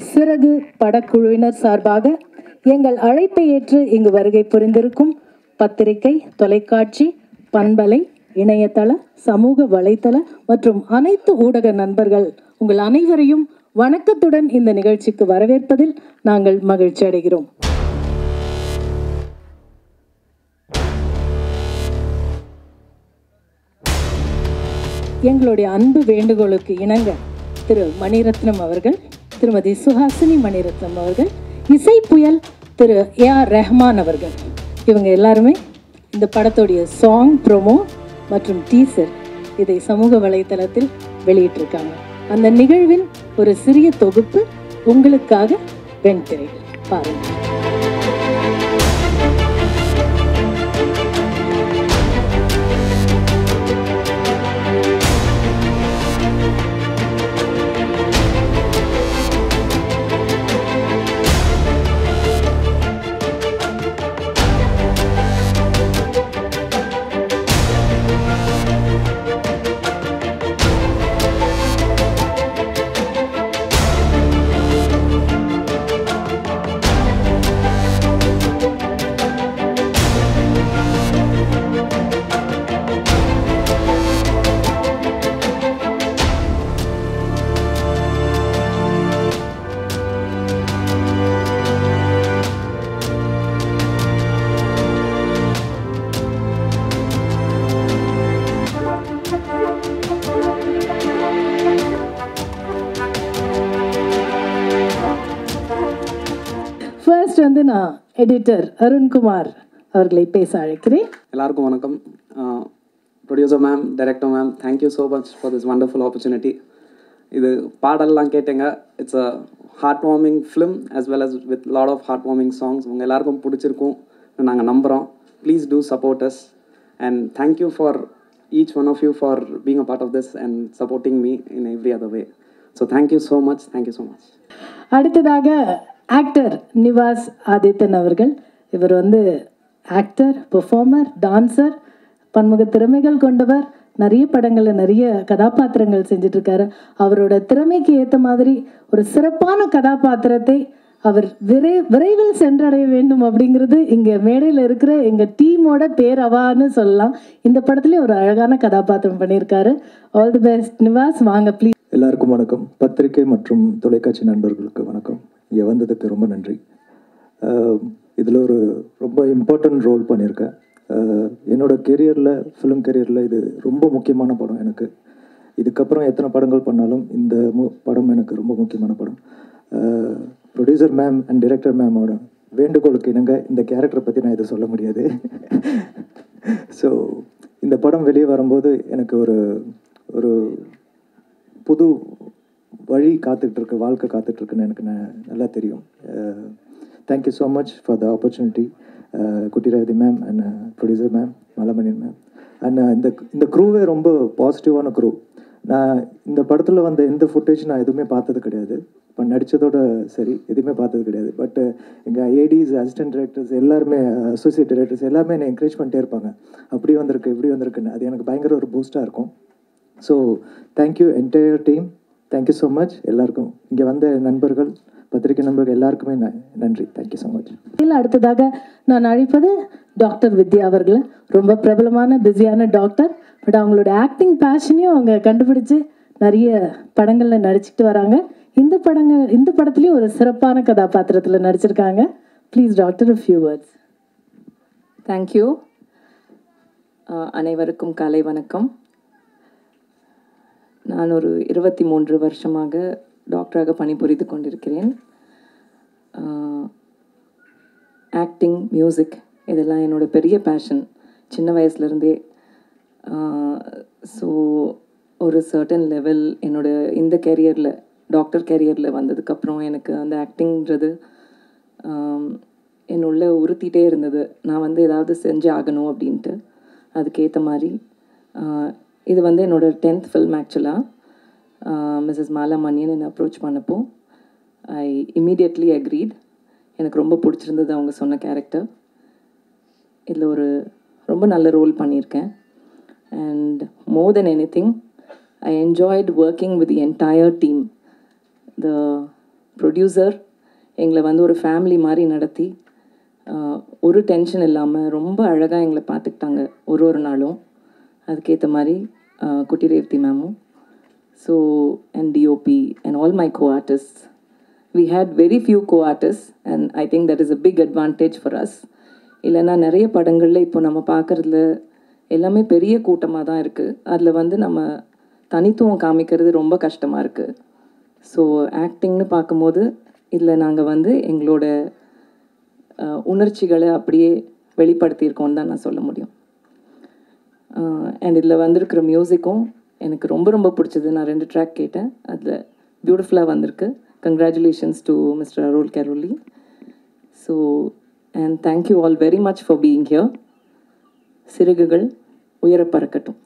சிறகு படக்குழுவினர் சார்பாக எங்கள் அழைப்பை ஏற்று இங்கு வருகை புரிந்திருக்கும் பத்திரிகை, தொலைக்காட்சி, பண்பலை, இணையதள, சமூக வலைத்தள மற்றும் அனைத்து ஊடக நண்பர்கள் உங்கள் அனைவரையும் வணக்கத்துடன் இந்த நிகழ்ச்சிக்கு வரவேற்பதில் நாங்கள் மகிழ்ச்சி அடைகிறோம். எங்களுடைய அன்பு வேண்டுகோளுக்கு இணங்க திரு மணிரத்னம் அவர்கள், திருமதி சுஹாசினி மணிரத்னம் அவர்கள், இசை புயல் திரு ஏஆர் ரஹ்மான் அவர்கள், இவங்க எல்லாருமே இந்த படத்துடைய சாங் ப்ரோமோ மற்றும் டீசர் இதை சமூக வலைத்தளத்தில் வெளியிட்டிருக்காங்க. அந்த நிகழ்வின் ஒரு சிறிய தொகுப்பு உங்களுக்காக வெண்திரையில் பாருங்கள். ஃபர்ஸ்ட் வந்து நான் எடிட்டர் அருண்குமார் அவர்களை பேச அழைக்கிறேன். எல்லாருக்கும் வணக்கம். Producer ma'am, director ma'am, thank you so much for this wonderful opportunity. இது பாடல்லாம் கேட்டேங்க. It's a heart warming film as well as with lot of heart warming songs. உங்கள் எல்லாருக்கும் பிடிச்சிருக்கும் நாங்கள் நம்புகிறோம். Please do support us and thank you for each one of you for being a part of this and supporting me in every other way. So thank you so much. Thank you so much. அடுத்ததாக actor Nivas Adithan அவர்கள். இவர் வந்து actor, performer, dancer, பன்முக திறமைகள் கொண்டவர். நிறைய படங்களில் நிறைய கதாபாத்திரங்கள் செஞ்சிட்ருக்காரு. அவரோட திறமைக்கு ஏற்ற மாதிரி ஒரு சிறப்பான கதாபாத்திரத்தை அவர் விரைவில் சென்றடைய வேண்டும் அப்படிங்கிறது இங்கே மேடையில் இருக்கிற எங்கள் டீமோட பேரவான்னு சொல்லலாம். இந்த படத்துலேயும் ஒரு அழகான கதாபாத்திரம் பண்ணியிருக்காரு. All the best Nivas. வாங்க ப்ளீஸ். எல்லாருக்கும் வணக்கம். பத்திரிகை மற்றும் தொலைக்காட்சி நண்பர்களுக்கு வணக்கம். இங்கே வந்ததுக்கு ரொம்ப நன்றி. இதில் ஒரு ரொம்ப இம்பார்ட்டன்ட் ரோல் பண்ணியிருக்கேன். என்னோடய கெரியரில், ஃபிலிம் கெரியரில் இது ரொம்ப முக்கியமான படம் எனக்கு. இதுக்கப்புறம் எத்தனை படங்கள் பண்ணாலும் இந்த படம் எனக்கு ரொம்ப முக்கியமான படம். ப்ரொடியூசர் மேம் அண்ட் டைரக்டர் மேமோட வேண்டுகோளுக்கு இணங்க இந்த கேரக்டரை பற்றி நான் இதை சொல்ல முடியாது. ஸோ இந்த படம் வெளியே வரும்போது எனக்கு ஒரு புது வழி காத்துட்ருக்கு, வாழ்க்கை காத்துட்ருக்குன்னு எனக்கு நல்லா தெரியும். Thank you so much for the opportunity. குட்டிராதி மேம் அண்ட் ப்ரொடியூசர் மேம், மலமணியன் மேம் அண்ட் இந்த க்ரூவே ரொம்ப பாசிட்டிவான க்ரூ. நான் இந்த படத்தில் வந்த எந்த ஃபுட்டேஜ் நான் எதுவுமே பார்த்தது கிடையாது. இப்போ நடித்ததோட சரி எதுவுமே பார்த்தது கிடையாது. பட் எங்கள் ஏடிஸ், அசிஸ்டன்ட் டைரக்டர்ஸ் எல்லாருமே, அசோசியேட் டைரக்டர்ஸ் எல்லாருமே என்னை என்கரேஜ் பண்ணிட்டே இருப்பாங்க. அப்படி வந்திருக்கு, இப்படி வந்திருக்குன்னு. அது எனக்கு பயங்கர ஒரு பூஸ்ட்டாக இருக்கும். So thank you entire team. Thank you so much எல்லாருக்கும். இங்கே வந்த நண்பர்கள், பத்திரிகை நண்பர்கள் எல்லாருக்குமே நன்றி. Thank you so much. இதில் அடுத்ததாக நான் அழைப்பது டாக்டர் வித்யா அவர்கள். ரொம்ப பிரபலமான பிஸியான டாக்டர். பட் அவங்களோட ஆக்டிங் பேஷனையும் அவங்க கண்டுபிடிச்சு நிறைய படங்களில் நடிச்சுட்டு வராங்க. இந்த படத்துலேயும் ஒரு சிறப்பான கதாபாத்திரத்தில் நடிச்சிருக்காங்க. Please doctor, a few words. Thank you. அனைவருக்கும் காலை வணக்கம். நான் ஒரு 23 வருஷமாக டாக்டராக பணிபுரிந்து கொண்டிருக்கிறேன். ஆக்டிங், மியூசிக் இதெல்லாம் என்னோட பெரிய பேஷன் சின்ன வயசுலேருந்தே. ஸோ ஒரு சர்டன் லெவல் என்னோட இந்த கேரியரில், டாக்டர் கேரியரில் வந்ததுக்கப்புறம் எனக்கு அந்த ஆக்டிங்கிறது என்னுள்ள உறுத்திட்டே இருந்தது. நான் வந்து ஏதாவது செஞ்சு ஆகணும் அப்படின்ட்டு. அதுக்கேற்ற மாதிரி இது வந்து என்னோட 10th ஃபில்ம். ஆக்சுவலாக மிஸ்ஸஸ் மாலா மணியன் என்னை அப்ரோச் பண்ணப்போ ஐ இமீடியட்லி அக்ரீட். எனக்கு ரொம்ப பிடிச்சிருந்தது அவங்க சொன்ன கேரக்டர். இதில் ஒரு ரொம்ப நல்ல ரோல் பண்ணியிருக்கேன். And more then anything, I enjoyed working with the entire team. The producer எங்களை வந்து ஒரு ஃபேமிலி மாதிரி நடத்தி ஒரு டென்ஷன் இல்லாமல் ரொம்ப அழகாக எங்களை பார்த்துக்கிட்டாங்க ஒரு நாளும். அதுக்கேற்ற மாதிரி குட்டி ரேவதி மேமும், so and DOP and all my co-artists. We had very few co-artists and I think that is a big advantage for us. இல்லைன்னா நிறைய படங்களில் இப்போ நம்ம பார்க்குறதுல எல்லாமே பெரிய கூட்டமாக தான் இருக்குது. அதில் வந்து நம்ம தனித்துவம் காமிக்கிறது ரொம்ப கஷ்டமாக இருக்குது. ஸோ ஆக்டிங்னு பார்க்கும்போது இதில் நாங்கள் வந்து எங்களோட உணர்ச்சிகளை அப்படியே வெளிப்படுத்தியிருக்கோன்னு தான் நான் சொல்ல முடியும். அண்ட் இதில் வந்திருக்கிற மியூசிக்கும் எனக்கு ரொம்ப ரொம்ப பிடிச்சது. நான் 2 ட்ராக் கேட்டேன், அதில் பியூட்டிஃபுல்லாக வந்திருக்கு. Congratulations to mister Arul Keroli. So and thank you all very much for being here. சிறகுகள் உயர பறக்கட்டும்.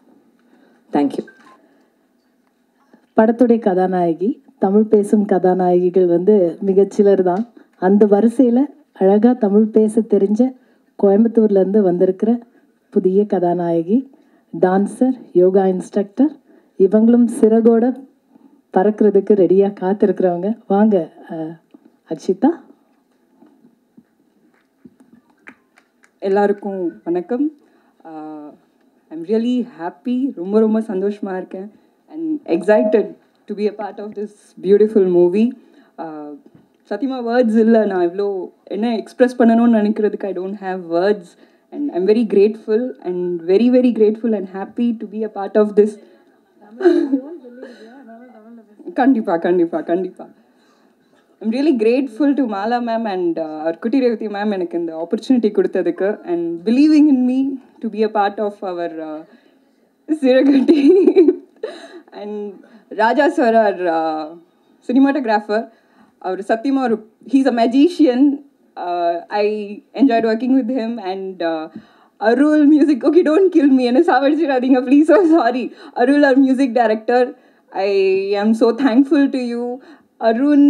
தேங்க்யூ. படத்துடைய கதாநாயகி, தமிழ் பேசும் கதாநாயகிகள் வந்து மிகச்சிலர் தான். அந்த வரிசையில் அழகாக தமிழ் பேச தெரிஞ்ச கோயம்புத்தூர்லேருந்து வந்திருக்கிற புதிய கதாநாயகி, டான்ஸர், யோகா இன்ஸ்ட்ரக்டர், இவங்களும் சிறகோட பறக்கிறதுக்கு ரெடியாக காத்திருக்கிறவங்க. வாங்க அக்ஷிதா. எல்லாருக்கும் வணக்கம். ஐம் ரியலி ஹாப்பி, ரொம்ப ரொம்ப சந்தோஷமாக இருக்கேன் and excited to be a part of this beautiful movie. சத்தியமாக வேர்ட்ஸ் இல்லை, நான் இவ்வளோ என்ன எக்ஸ்ப்ரெஸ் பண்ணணும்னு நினைக்கிறதுக்கு I don't have words and I'm very grateful and very very grateful and happy to be a part of this. கண்டிப்பாக கண்டிப்பாக கண்டிப்பாக I'm really grateful to Mala ma'am and our Kutti Revati ma'am எனக்கு இந்த opportunity கொடுத்ததுக்கு and believing in me to be a part of our Siragati and Raja sir, our cinematographer, our Satyam, he's a magician. I enjoyed working with him and Arul music, okay don't kill me and Savarjiradinga please, so sorry. Arul our music director, I am so thankful to you. Arun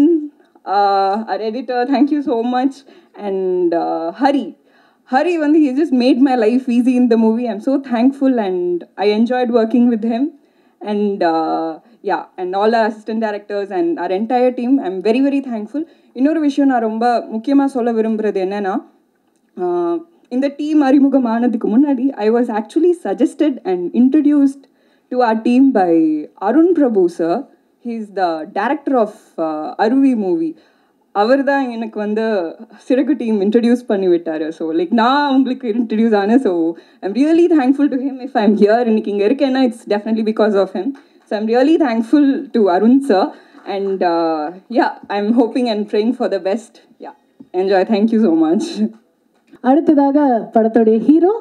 our editor, thank you so much. And Hari வந்து he just made my life easy in the movie. I'm so thankful and I enjoyed working with him. And yeah, and all our assistant directors and our entire team, I'm very very thankful. இன்னொரு விஷயம் நான் ரொம்ப முக்கியமாக சொல்ல விரும்புகிறது என்னென்னா, இந்த team அறிமுகமானதுக்கு முன்னாடி I was actually suggested and introduced to our team by Arun Prabhu sir. He's the director of Aruvi movie. அவர் தான் எனக்கு வந்து சிறகு டீம் இன்ட்ரடியூஸ் பண்ணி விட்டார். ஸோ லைக் நான் உங்களுக்கு இன்ட்ரடியூஸ் ஆனேன். So I'm really thankful to him. If I'm here இன்னைக்கு இங்கே இருக்கேன்னா it's definitely because of him. So I'm really thankful to Arun sir and yeah I'm hoping and praying for the best. Yeah enjoy, thank you so much. அடுத்ததாக படத்துடைய hero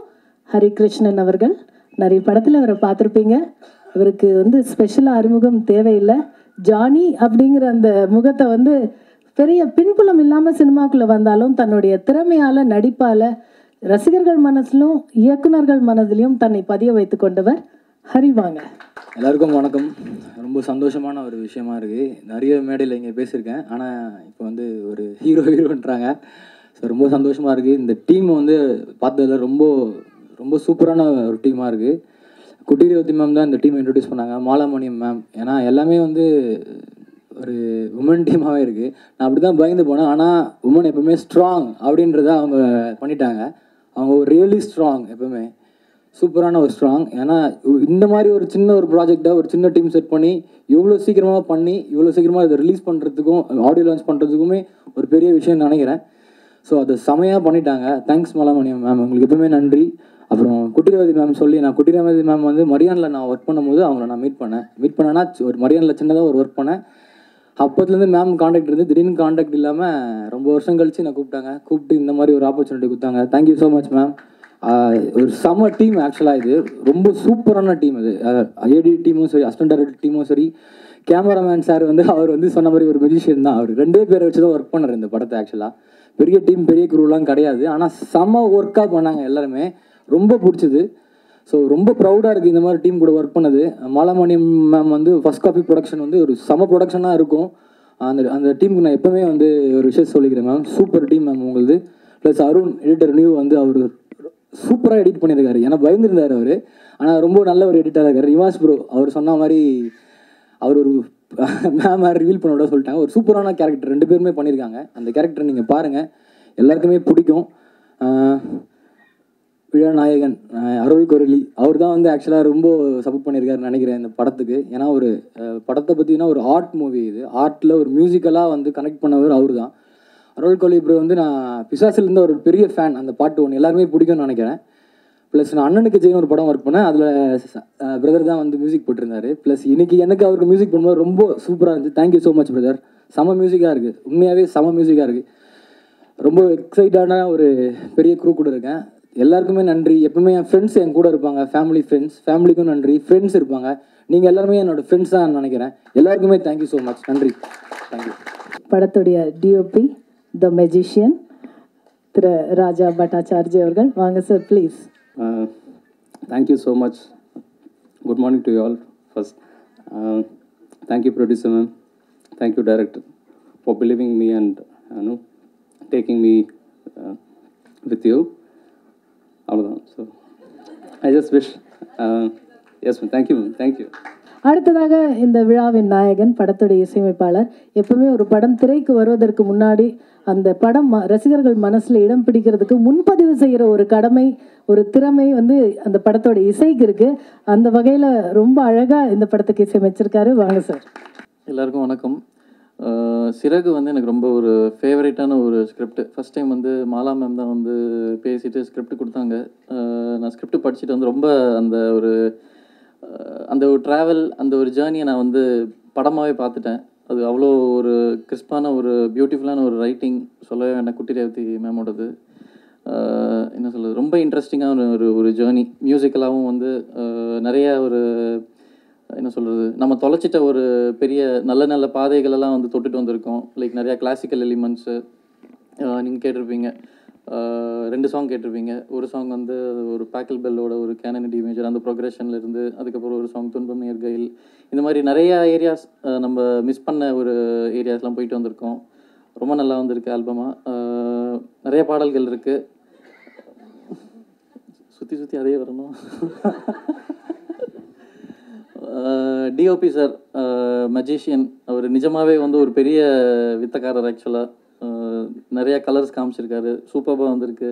Harikrishnan அவர்கள். நிறைய படத்தில் அவரை பார்த்துருப்பீங்க. இவருக்கு வந்து ஸ்பெஷலாக அறிமுகம் தேவையில்லை. ஜானி அப்படிங்கிற அந்த முகத்தை வந்து பெரிய பின்புலம் இல்லாமல் சினிமாக்குள்ளே வந்தாலும் தன்னுடைய திறமையால், நடிப்பால் ரசிகர்கள் மனசிலும் இயக்குநர்கள் மனதிலையும் தன்னை பதிய வைத்து கொண்டவர் ஹரி. வாங்க. எல்லாருக்கும் வணக்கம். ரொம்ப சந்தோஷமான ஒரு விஷயமா இருக்குது. நிறைய மேடையில் இங்கே பேசியிருக்கேன், ஆனால் இப்போ வந்து ஒரு ஹீரோன்றாங்க. ஸோ ரொம்ப சந்தோஷமாக இருக்குது. இந்த டீம் வந்து பார்த்ததில் ரொம்ப ரொம்ப சூப்பரான ஒரு டீமாக இருக்குது. குட்டி ரேவதி மேம் தான் இந்த டீமை இன்ட்ரடியூஸ் பண்ணாங்க, மாலாமணியம் மேம். ஏன்னா எல்லாமே வந்து ஒரு உமன் டீமாகவே இருக்குது. நான் அப்படி தான் பயந்து போனேன், ஆனால் உமன் எப்போவுமே ஸ்ட்ராங் அப்படின்றத அவங்க பண்ணிட்டாங்க. அவங்க ஒரு ரியலி ஸ்ட்ராங், எப்போவுமே சூப்பரான ஒரு ஸ்ட்ராங். ஏன்னா இந்த மாதிரி ஒரு சின்ன ஒரு ப்ராஜெக்டை ஒரு சின்ன டீம் செட் பண்ணி இவ்வளோ சீக்கிரமாக இவ்வளோ சீக்கிரமாக இதை ரிலீஸ் பண்ணுறதுக்கும் ஆடியோ லான்ச் பண்ணுறதுக்குமே ஒரு பெரிய விஷயம் நினைக்கிறேன். ஸோ அதை செமையாக பண்ணிட்டாங்க. தேங்க்ஸ் மாலாமணியம் மேம், உங்களுக்கு எப்பவுமே நன்றி. அப்புறம் குட்டி ரேவதி மேம் சொல்லி, நான் குட்டி ரேவதி மேம் வந்து மரியானில் நான் ஒர்க் பண்ணும்போது அவங்கள நான் மீட் பண்ணேன்னா ஒரு மரியானில் சின்னதாக ஒரு ஒர்க் பண்ணேன். அப்போத்துலேருந்து மேம் காண்டாக்ட் இருந்து திடீர்னு காண்டாக்ட் இல்லாமல் ரொம்ப வருஷம் கழிச்சு நான் கூப்பிட்டு இந்த மாதிரி ஒரு ஆப்பர்ச்சுனிட்டி கொடுத்தாங்க. Thank you so much ma'am. ஒரு செம்ம டீம் ஆக்சுவலாக. இது ரொம்ப சூப்பரான டீம். இது ஏடி டீமும் சரி, அசிஸ்டன்ட் டைரக்டர் டீமும் சரி, கேமராமேன் சார் வந்து அவர் வந்து சொன்ன மாதிரி ஒரு மெஜிஷியன் தான். அவர் 2 பேரை வச்சு தான் ஒர்க் பண்ணார் இந்த படத்தை. ஆக்சுவலாக பெரிய டீம், பெரிய குரூலாம் கிடையாது, ஆனால் செம்ம ஒர்க்காக பண்ணாங்க எல்லாருமே. ரொம்ப பிடிச்சது. ஸோ ரொம்ப ப்ரௌடாக இருக்குது இந்த மாதிரி டீம் கூட ஒர்க் பண்ணது. மாலாமணியம் மேம் வந்து ஃபஸ்ட் காப்பி ப்ரொடக்ஷன் வந்து ஒரு செம ப்ரொடக்ஷனாக இருக்கும். அந்த டீமுக்கு நான் எப்போவுமே வந்து ஒரு விஷயம் சொல்லிக்கிறேன் மேம். சூப்பர் டீம் மேம் உங்களுது. ப்ளஸ் அருண் எடிட்டர் நியூ வந்து அவர் சூப்பராக எடிட் பண்ணியிருக்காரு. ஏன்னா பயந்துருந்தார் அவர், ஆனால் ரொம்ப நல்ல ஒரு எடிட்டராக இருக்கார். நிவாஸ் ப்ரோ அவர் சொன்ன மாதிரி அவர் ஒரு மேம் ரிவீல் பண்ண விட சொல்லிட்டாங்க. ஒரு சூப்பரான கேரக்டர் 2 பேருமே பண்ணியிருக்காங்க. அந்த கேரக்டர் நீங்கள் பாருங்கள், எல்லாருக்குமே பிடிக்கும். விழாநாயகன் அருள் கொரலி அவர் தான் வந்து ஆக்சுவலாக ரொம்ப சப்போர்ட் பண்ணியிருக்காருன்னு நினைக்கிறேன் இந்த படத்துக்கு. ஏன்னா ஒரு படத்தை பற்றினா ஒரு ஆர்ட் மூவி, இது ஆர்ட்டில் ஒரு மியூசிக்கலாக வந்து கனெக்ட் பண்ணவர் அவர் தான். அருள் கொரலி ப்ரோ வந்து நான் பிசாசிலேருந்து ஒரு பெரிய ஃபேன். அந்த பாட்டு ஒன்று எல்லாருமே பிடிக்கும்னு நினைக்கிறேன். ப்ளஸ் நான் அண்ணனுக்கு ஜெயின் ஒரு படம் ஒர்க் பண்ணேன், அதில் பிரதர் தான் வந்து மியூசிக் போட்டிருந்தாரு. ப்ளஸ் இன்னைக்கு எனக்கு அவருக்கு மியூசிக் பண்ணும்போது ரொம்ப சூப்பராக இருந்துச்சு. Thank you so much brother. செம மியூசிக்காக இருக்குது, உண்மையாகவே செம மியூசிக்காக இருக்குது. ரொம்ப எக்ஸைட்டான ஒரு பெரிய குரூ கூட இருக்கேன். எல்லாருக்குமே நன்றி. எப்பவுமே என் ஃப்ரெண்ட்ஸ் என் கூட இருப்பாங்க, ஃபேமிலிக்கும் நன்றி. ஃப்ரெண்ட்ஸ் இருப்பாங்க, நீங்கள் எல்லாருமே என்னோடய ஃப்ரெண்ட்ஸ் தான் நினைக்கிறேன். எல்லாருக்குமே தேங்க்யூ ஸோ மச், நன்றி. தேங்க்யூ. படத்துடைய டிஓபி த மெஜிஷியன் திரு ராஜா பட்டாச்சார்ஜி அவர்கள், வாங்க sir please. Thank you so much. Good morning to you all. First, thank you producer ma'am, thank you director for believing me and taking me with you. So I just wish yes ma'am, thank you ma'am, thank you. அடுத்ததாக இந்த விழாவின் நாயகன் படத்துடைய இசையமைப்பாளர். எப்பவுமே ஒரு படம் திரைக்கு வருவதற்கு முன்னாடி அந்த படம் ரசிகர்கள் மனசில் இடம் பிடிக்கிறதுக்கு முன்பதிவு செய்கிற ஒரு கடமை, ஒரு திறமை வந்து அந்த படத்தோட இசைக்கு இருக்குது. அந்த வகையில் ரொம்ப அழகாக இந்த படத்துக்கு இசையமைச்சிருக்காரு. வாங்க சார். எல்லாருக்கும் வணக்கம். சிறகு வந்து எனக்கு ரொம்ப ஒரு ஃபேவரட்டான ஒரு ஸ்கிரிப்ட். ஃபஸ்ட் டைம் வந்து மாலா மேம் தான் வந்து பேசிட்டு ஸ்கிரிப்ட் கொடுத்தாங்க. நான் ஸ்கிரிப்ட் படிச்சுட்டு வந்து ரொம்ப அந்த ஒரு ட்ராவல், அந்த ஒரு ஜேர்னியை நான் வந்து படமாகவே பார்த்துட்டேன். அது அவ்வளோ ஒரு கிறிஸ்பான ஒரு பியூட்டிஃபுல்லான ஒரு ரைட்டிங், சொல்லவே வேண்டாம். குட்டி ரேவதி மேமோடது என்ன சொல்கிறது, ரொம்ப இன்ட்ரெஸ்டிங்கான ஒரு ஜேர்னி. மியூசிக்கலாகவும் வந்து நிறைய ஒரு என்ன சொல்கிறது, நம்ம தொலைச்சிட்ட ஒரு பெரிய நல்ல நல்ல பாதைகளெல்லாம் வந்து தொட்டுட்டு வந்திருக்கோம். லைக் நிறையா கிளாசிக்கல் எலிமெண்ட்ஸு நீங்கள் கேட்டிருப்பீங்க. 2 சாங் கேட்டிருப்பீங்க. ஒரு சாங் வந்து ஒரு பேக்கல் பெல்லோட ஒரு கேனடி மேஜர் அந்த ப்ரோக்ரஷனில் இருந்து, அதுக்கப்புறம் ஒரு சாங் துன்பம் நேர்கையில், இந்த மாதிரி நிறையா ஏரியாஸ் நம்ம மிஸ் பண்ண ஒரு ஏரியாஸ்லாம் போயிட்டு வந்திருக்கோம். ரொம்ப நல்லா வந்திருக்கு ஆல்பமாக. நிறைய பாடல்கள் இருக்குது. சுற்றி அதே வரணும். டிஓபி சார் மஜிஷியன், அவர் நிஜமாகவே வந்து ஒரு பெரிய வித்தக்காரர். ஆக்சுவலாக நிறையா கலர்ஸ் காமிச்சிருக்காரு, சூப்பராக வந்திருக்கு.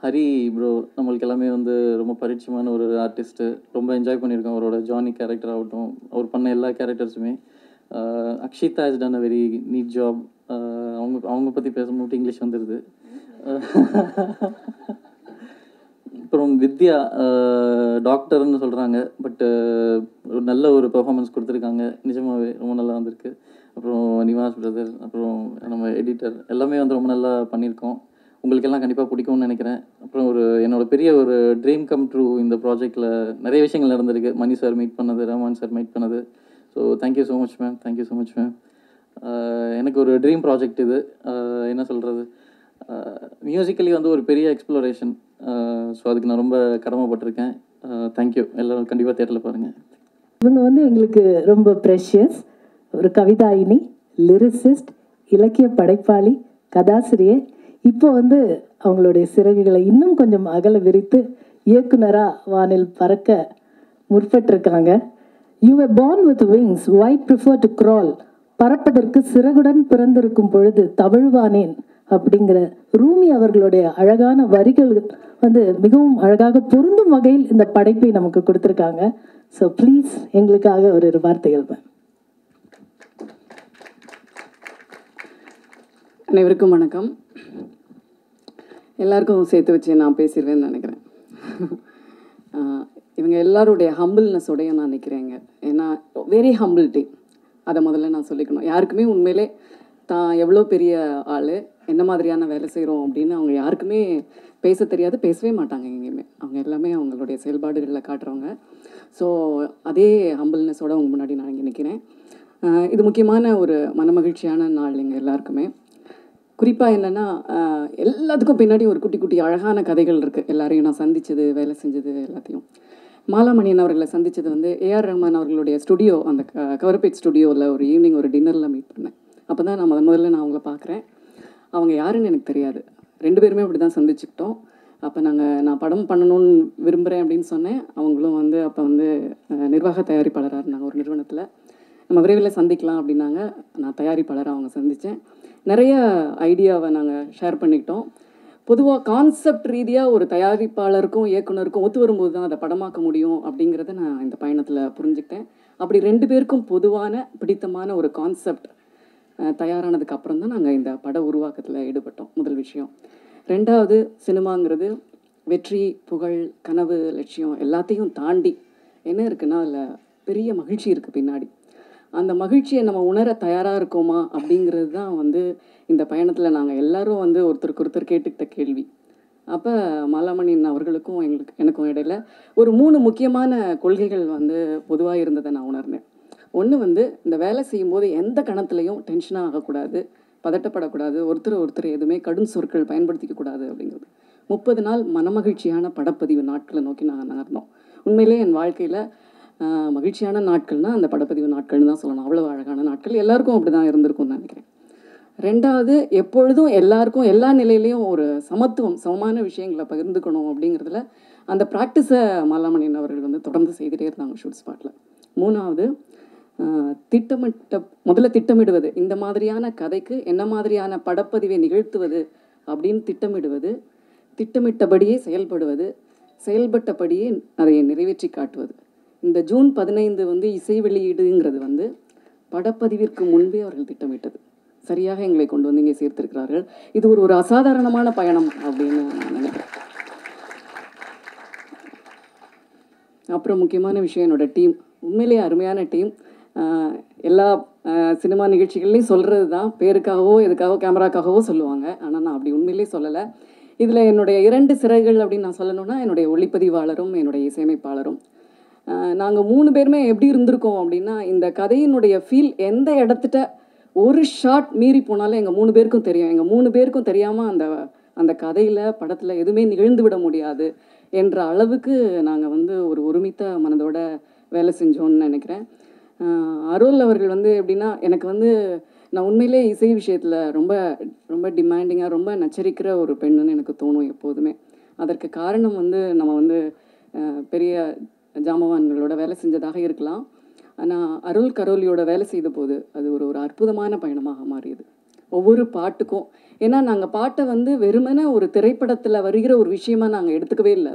ஹரி ப்ரோ நம்மளுக்கு எல்லாமே வந்து ரொம்ப பரிச்சயமான ஒரு ஆர்டிஸ்ட்டு. ரொம்ப என்ஜாய் பண்ணியிருக்கோம் அவரோட ஜானி கேரக்டர் ஆகட்டும், அவர் பண்ண எல்லா கேரக்டர்ஸுமே. Akshitha has done a very neat job. அவங்க பற்றி பேசும்போது இங்கிலீஷ் வந்துடுது. அப்புறம் வித்யா டாக்டர்னு சொல்கிறாங்க, பட்டு ஒரு நல்ல ஒரு பெர்ஃபார்மன்ஸ் கொடுத்துருக்காங்க. நிஜமாகவே ரொம்ப நல்லா வந்திருக்கு. அப்புறம் நிவாஸ் பிரதர், அப்புறம் நம்ம எடிட்டர் எல்லாமே வந்து ரொம்ப நல்லா பண்ணியிருக்கோம். உங்களுக்கெல்லாம் கண்டிப்பாக பிடிக்கும்னு நினைக்கிறேன். அப்புறம் என்னோட பெரிய ஒரு ட்ரீம் கம் ட்ரூ இந்த ப்ராஜெக்டில் நிறைய விஷயங்கள் நடந்திருக்கு. மணி சார் மீட் பண்ணது, ரஹ்மான் சார் மீட் பண்ணது. So thank you so much ma'am, thank you so much ma'am. எனக்கு ஒரு ட்ரீம் ப்ராஜெக்ட் இது. என்ன சொல்கிறது, மியூசிக்கலி வந்து ஒரு பெரிய எக்ஸ்ப்ளோரேஷன். ஸோ அதுக்கு நான் ரொம்ப கடமைப்பட்டிருக்கேன். தேங்க்யூ. எல்லோரும் கண்டிப்பாக தேட்டரில் பாருங்கள். இவங்க வந்து எங்களுக்கு ரொம்ப ப்ரெஷியஸ். ஒரு கவிதாயினி, லிரிசிஸ்ட், இலக்கிய படைப்பாளி, கதாசிரியை. இப்போ வந்து அவங்களுடைய சிறகுகளை இன்னும் கொஞ்சம் அகல விரித்து இயக்குனராக வானில் பறக்க முற்பட்டிருக்காங்க. You were born with wings, why prefer to crawl? பறப்பதற்கு சிறகுடன் பிறந்திருக்கும் பொழுது தவழ்வானேன் அப்படிங்கிற ரூமி அவர்களுடைய அழகான வரிகள் வந்து மிகவும் அழகாக பொருந்தும் வகையில் இந்த படைப்பை நமக்கு கொடுத்துருக்காங்க. ஸோ ப்ளீஸ் எங்களுக்காக ஒரு வார்த்தைகள் மேம். அனைவருக்கும் வணக்கம். எல்லாருக்கும் சேர்த்து வச்சு நான் பேசிடுவேன்னு நினைக்கிறேன். இவங்க எல்லாருடைய ஹம்பிள்னஸோடைய நான் நினைக்கிறேங்க. ஏன்னா வெரி ஹம்பிள் டீம், அதை முதல்ல நான் சொல்லிக்கணும். யாருக்குமே உண்மையிலே தான் எவ்வளோ பெரிய ஆள், என்ன மாதிரியான வேலை செய்கிறோம் அப்படின்னு அவங்க யாருக்குமே பேச தெரியாது, பேசவே மாட்டாங்க எங்கேயுமே. அவங்க எல்லாமே அவங்களுடைய செயல்பாடுகளில் காட்டுறவங்க. ஸோ அதே ஹம்பிள்னஸோடு அவங்க முன்னாடி நான் இங்கே நிற்கிறேன். இது முக்கியமான ஒரு மனமகிழ்ச்சியான நாள் எங்கள் எல்லாருக்குமே. குறிப்பாக என்னென்னா, எல்லாத்துக்கும் பின்னாடி ஒரு குட்டி குட்டி அழகான கதைகள் இருக்குது. எல்லாரையும் நான் சந்தித்தது, வேலை செஞ்சது எல்லாத்தையும். மாலாமணியன் அவர்களை சந்தித்தது வந்து ஏஆர் ரஹ்மான் அவர்களுடைய ஸ்டுடியோ, அந்த கவர்பேட் ஸ்டுடியோவில் ஒரு ஈவினிங் ஒரு டின்னரில் மீட் பண்ணேன். அப்போ தான் நான் முதல்ல நான் அவங்கள பார்க்குறேன். அவங்க யாருன்னு எனக்கு தெரியாது. 2 பேருமே அப்படி தான் சந்திச்சுக்கிட்டோம். அப்போ நான் படம் பண்ணணும்னு விரும்புகிறேன் அப்படின்னு சொன்னேன். அவங்களும் வந்து அப்போ வந்து நிர்வாக தயாரிப்பாளராக இருந்தாங்க ஒரு நிறுவனத்தில். நம்ம விரைவில் சந்திக்கலாம் அப்படின்னாங்க. நான் தயாரிப்பாளரை அவங்க சந்தித்தேன். நிறைய ஐடியாவை நாங்கள் ஷேர் பண்ணிக்கிட்டோம். பொதுவாக கான்செப்ட் ரீதியாக ஒரு தயாரிப்பாளருக்கும் இயக்குனருக்கும் ஒத்து வரும்போது தான் அதை படமாக்க முடியும் அப்படிங்கிறத நான் இந்த பயணத்தில் புரிஞ்சுக்கிட்டேன். அப்படி 2 பேருக்கும் பொதுவான பிடித்தமான ஒரு கான்செப்ட் தயாரானதுக்கு அப்புறம் தான் நாங்கள் இந்த பட உருவாக்கத்தில் ஈடுபட்டோம். முதல் விஷயம். 2வது, சினிமாங்கிறது வெற்றி, புகழ், கனவு, லட்சியம் எல்லாத்தையும் தாண்டி என்ன இருக்குன்னா அதில் பெரிய மகிழ்ச்சி இருக்குது பின்னாடி. அந்த மகிழ்ச்சியை நம்ம உணர தயாராக இருக்கோமா அப்படிங்கிறது தான் வந்து இந்த பயணத்தில் நாங்கள் எல்லாரும் வந்து ஒருத்தருக்கு ஒருத்தர் கேட்டுக்கிட்ட கேள்வி. அப்போ மாலாமணியன் அவர்களுக்கும் எனக்கும் இடையில் ஒரு 3 முக்கியமான கொள்கைகள் வந்து பொதுவாக இருந்ததை நான் உணர்ந்தேன். ஒன்று வந்து இந்த வேலை செய்யும்போது எந்த கணத்துலையும் டென்ஷனாக ஆகக்கூடாது, பதட்டப்படக்கூடாது, ஒருத்தர் எதுவுமே கடும் சொற்கள் பயன்படுத்திக்கக்கூடாது அப்படிங்கிறது. 30 நாள் மனமகிழ்ச்சியான படப்பதிவு நாட்களை நோக்கி நாங்கள் நகர்ந்தோம். உண்மையிலே என் வாழ்க்கையில் மகிழ்ச்சியான நாட்கள்னால் அந்த படப்பதிவு நாட்கள்னு தான் சொல்லணும். அவ்வளோ அழகான நாட்கள், எல்லாருக்கும் அப்படி தான் இருந்திருக்கும்னு நினைக்கிறேன். 2வது, எப்பொழுதும் எல்லாருக்கும் எல்லா நிலையிலையும் ஒரு சமத்துவம், சமமான விஷயங்களை பகிர்ந்துக்கணும் அப்படிங்கிறதுல அந்த ப்ராக்டிஸை மாலாமணியன் அவர்கள் வந்து தொடர்ந்து செய்துகிட்டே இருந்தாங்க ஷூட் ஸ்பாட்டில். 3வது, முதல்ல திட்டமிடுவது. இந்த மாதிரியான கதைக்கு என்ன மாதிரியான படப்பதிவை நிகழ்த்துவது அப்படின்னு திட்டமிடுவது, திட்டமிட்டபடியே செயல்படுவது, செயல்பட்டபடியே அதை நிறைவேற்றி காட்டுவது. இந்த ஜூன் 15 வந்து இசை வெளியீடுங்கிறது வந்து படப்பதிவிற்கு முன்பே அவர்கள் திட்டமிட்டது. சரியாக எங்களை கொண்டு வந்து இங்கே சேர்த்திருக்கிறார்கள். இது ஒரு அசாதாரணமான பயணம் அப்படின்னு நான் நினைக்கிறேன். அப்புறம் முக்கியமான விஷயம், என்னோட டீம் உண்மையிலேயே அருமையான டீம். எல்லா சினிமா நிகழ்ச்சிகள்லையும் சொல்கிறது தான், பேருக்காகவோ எதுக்காகவோ கேமராக்காகவோ சொல்லுவாங்க. ஆனால் நான் அப்படி உண்மையிலே சொல்லலை. இதில் என்னுடைய 2 சிறகுகள் அப்படின்னு நான் சொல்லணும்னா என்னுடைய ஒளிப்பதிவாளரும் என்னுடைய இசையமைப்பாளரும். நாங்கள் 3 பேருமே எப்படி இருந்திருக்கோம் அப்படின்னா, இந்த கதையினுடைய ஃபீல் எந்த இடத்துட்ட ஒரு ஷாட் மீறி போனாலும் எங்கள் 3 பேருக்கும் தெரியும். எங்கள் 3 பேருக்கும் தெரியாமல் அந்த கதையில் படத்தில் எதுவுமே நிகழ்ந்து விட முடியாது என்ற அளவுக்கு நாங்கள் வந்து ஒரு ஒருமித்த மனதோட வேலை செஞ்சோன்னு நினைக்கிறேன். அருள் அவர்கள் வந்து எப்படின்னா, எனக்கு வந்து நான் உண்மையிலே இசை விஷயத்தில் ரொம்ப ரொம்ப டிமாண்டிங்காக ரொம்ப நச்சரிக்கிற ஒரு பெண்ணுன்னு எனக்கு தோணும் எப்போதுமே. அதற்கு காரணம் வந்து நம்ம வந்து பெரிய ஜாமவான்களோட வேலை செஞ்சதாக இருக்கலாம். ஆனால் அருள் கரோலியோட வேலை செய்த போது அது ஒரு அற்புதமான பயணமாக மாறியது. ஒவ்வொரு பாட்டுக்கும், ஏன்னா நாங்கள் பாட்டை வந்து வெறுமனே ஒரு திரைப்படத்தில் வருகிற ஒரு விஷயமா நாங்கள் எடுத்துக்கவே இல்லை.